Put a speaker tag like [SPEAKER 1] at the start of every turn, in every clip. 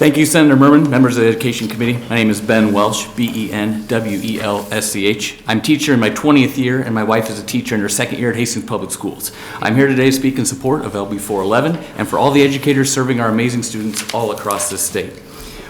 [SPEAKER 1] Thank you, Senator Merman, members of the Education Committee. My name is Ben Welsh, B-E-N-W-E-L-S-C-H. I'm a teacher in my 20th year, and my wife is a teacher in her second year at Hastings Public Schools. I'm here today to speak in support of LB411 and for all the educators serving our amazing students all across this state.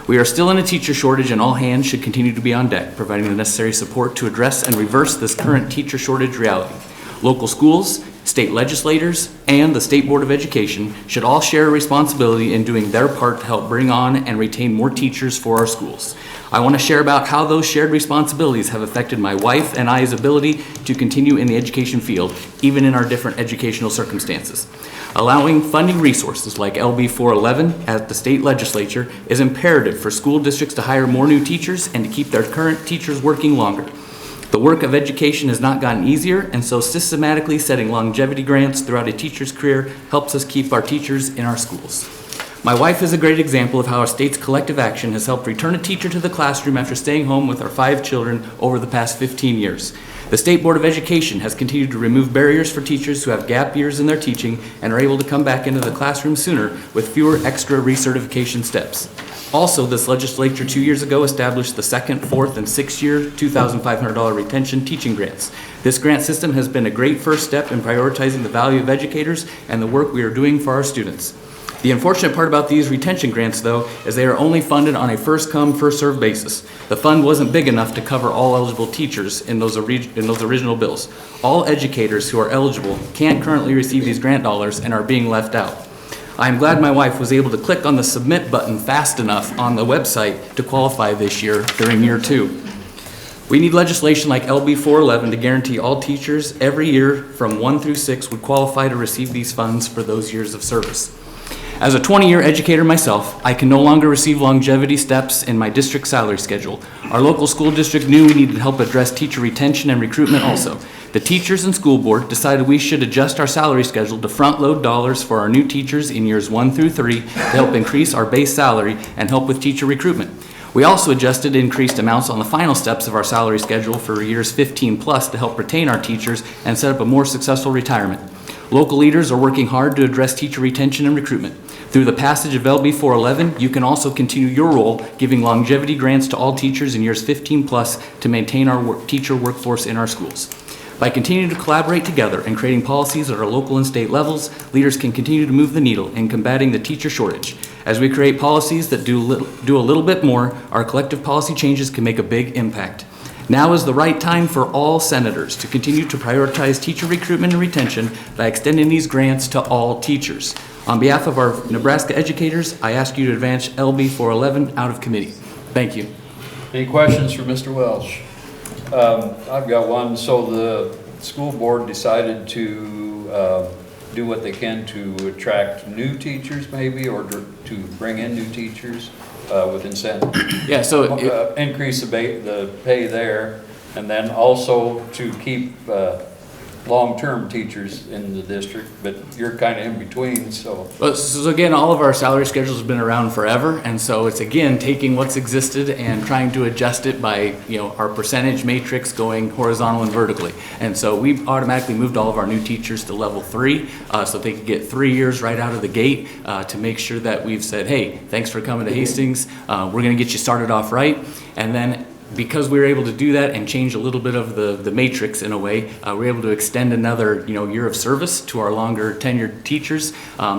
[SPEAKER 1] We are still in a teacher shortage, and all hands should continue to be on deck, providing the necessary support to address and reverse this current teacher shortage reality. Local schools, state legislators, and the State Board of Education should all share a responsibility in doing their part to help bring on and retain more teachers for our schools. I want to share about how those shared responsibilities have affected my wife and I's ability to continue in the education field, even in our different educational circumstances. Allowing funding resources like LB411 at the state legislature is imperative for school districts to hire more new teachers and to keep their current teachers working longer. The work of education has not gotten easier, and so systematically setting longevity grants throughout a teacher's career helps us keep our teachers in our schools. My wife is a great example of how our state's collective action has helped return a teacher to the classroom after staying home with our 5 children over the past 15 years. The State Board of Education has continued to remove barriers for teachers who have gap years in their teaching and are able to come back into the classroom sooner with fewer extra recertification steps. Also, this legislature 2 years ago established the 2nd, 4th, and 6th year $2,500 retention teaching grants. This grant system has been a great first step in prioritizing the value of educators and the work we are doing for our students. The unfortunate part about these retention grants, though, is they are only funded on a first-come, first-served basis. The fund wasn't big enough to cover all eligible teachers in those original bills. All educators who are eligible can't currently receive these grant dollars and are being left out. I'm glad my wife was able to click on the submit button fast enough on the website to qualify this year during year 2. We need legislation like LB411 to guarantee all teachers every year from 1 through 6 would qualify to receive these funds for those years of service. As a 20-year educator myself, I can no longer receive longevity steps in my district salary schedule. Our local school district knew we needed help address teacher retention and recruitment also. The teachers and school board decided we should adjust our salary schedule to front-load dollars for our new teachers in years 1 through 3 to help increase our base salary and help with teacher recruitment. We also adjusted increased amounts on the final steps of our salary schedule for years 15 plus to help retain our teachers and set up a more successful retirement. Local leaders are working hard to address teacher retention and recruitment. Through the passage of LB411, you can also continue your role giving longevity grants to all teachers in years 15 plus to maintain our teacher workforce in our schools. By continuing to collaborate together and creating policies at our local and state levels, leaders can continue to move the needle in combating the teacher shortage. As we create policies that do a little bit more, our collective policy changes can make a big impact. Now is the right time for all senators to continue to prioritize teacher recruitment and retention by extending these grants to all teachers. On behalf of our Nebraska educators, I ask you to advance LB411 out of committee. Thank you.
[SPEAKER 2] Any questions for Mr. Welsh? I've got one. So the school board decided to do what they can to attract new teachers maybe, or to bring in new teachers with incentive.
[SPEAKER 1] Yeah, so
[SPEAKER 2] increase the pay there, and then also to keep long-term teachers in the district, but you're kind of in between, so.
[SPEAKER 1] Well, so again, all of our salary schedules have been around forever, and so it's again taking what's existed and trying to adjust it by our percentage matrix going horizontal and vertically. And so we've automatically moved all of our new teachers to level 3 so they could get 3 years right out of the gate to make sure that we've said, hey, thanks for coming to Hastings. We're going to get you started off right, and then because we were able to do that and change a little bit of the matrix in a way, we're able to extend another year of service to our longer tenured teachers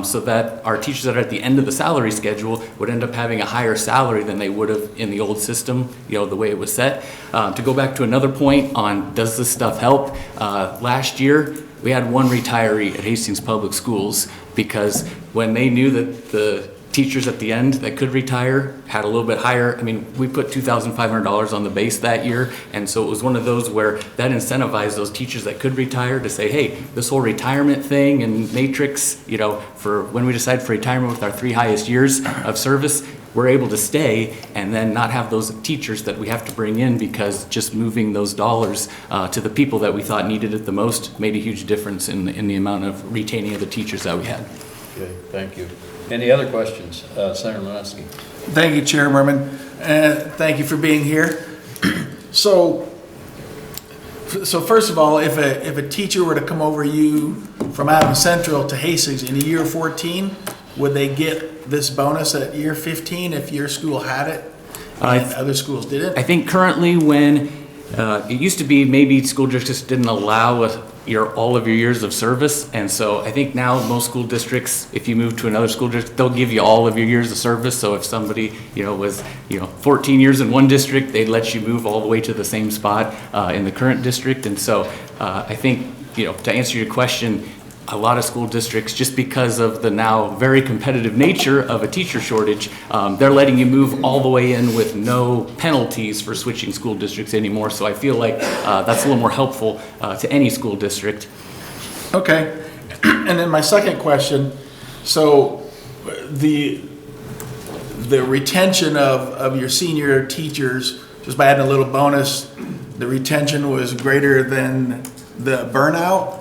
[SPEAKER 1] so that our teachers that are at the end of the salary schedule would end up having a higher salary than they would have in the old system, the way it was set. To go back to another point on does this stuff help, last year we had one retiree at Hastings Public Schools because when they knew that the teachers at the end that could retire had a little bit higher. I mean, we put $2,500 on the base that year, and so it was one of those where that incentivized those teachers that could retire to say, hey, this whole retirement thing and matrix, for when we decide for retirement with our 3 highest years of service, we're able to stay and then not have those teachers that we have to bring in because just moving those dollars to the people that we thought needed it the most made a huge difference in the amount of retaining of the teachers that we had.
[SPEAKER 2] Okay, thank you. Any other questions? Senator Lineski.
[SPEAKER 3] Thank you, Chair Merman. Thank you for being here. So first of all, if a teacher were to come over you from Adams Central to Hastings in year 14, would they get this bonus at year 15 if your school had it and other schools didn't?
[SPEAKER 1] I think currently when, it used to be maybe school districts didn't allow all of your years of service. And so I think now most school districts, if you move to another school district, they'll give you all of your years of service. So if somebody, was, 14 years in one district, they'd let you move all the way to the same spot in the current district. And so I think, to answer your question, a lot of school districts, just because of the now very competitive nature of a teacher shortage, they're letting you move all the way in with no penalties for switching school districts anymore. So I feel like that's a little more helpful to any school district.
[SPEAKER 3] Okay. And then my second question, so the retention of your senior teachers, just by adding a little bonus, the retention was greater than the burnout?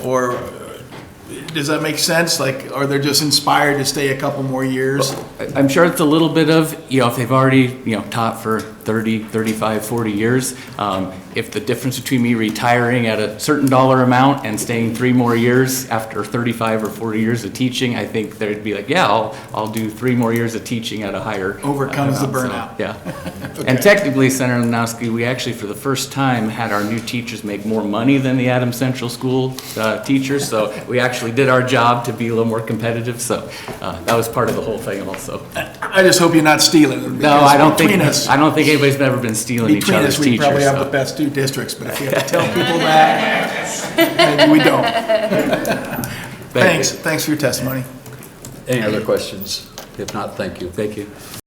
[SPEAKER 3] Or does that make sense? Like, are they just inspired to stay a couple more years?
[SPEAKER 1] I'm sure it's a little bit of, if they've already, taught for 30, 35, 40 years, if the difference between me retiring at a certain dollar amount and staying 3 more years after 35 or 40 years of teaching, I think they'd be like, yeah, I'll do 3 more years of teaching at a higher
[SPEAKER 3] Overcomes the
[SPEAKER 1] amount.
[SPEAKER 3] burnout.
[SPEAKER 1] So, yeah. And technically, Senator Lanowski, we actually, for the first time, had our new teachers make more money than the Adams Central School teachers. So we actually did our job to be a little more competitive. So that was part of the whole thing also.
[SPEAKER 3] I just hope you're not stealing.
[SPEAKER 1] No, I don't think anybody's ever been stealing each
[SPEAKER 3] Between
[SPEAKER 1] other's
[SPEAKER 3] us, we
[SPEAKER 1] teachers.
[SPEAKER 3] probably have
[SPEAKER 1] so.
[SPEAKER 3] the best 2 districts, but if you have to tell people that, maybe we don't.
[SPEAKER 1] Thank you.
[SPEAKER 3] Thanks for your testimony.
[SPEAKER 2] Any other questions? If not, thank you.
[SPEAKER 1] Thank you.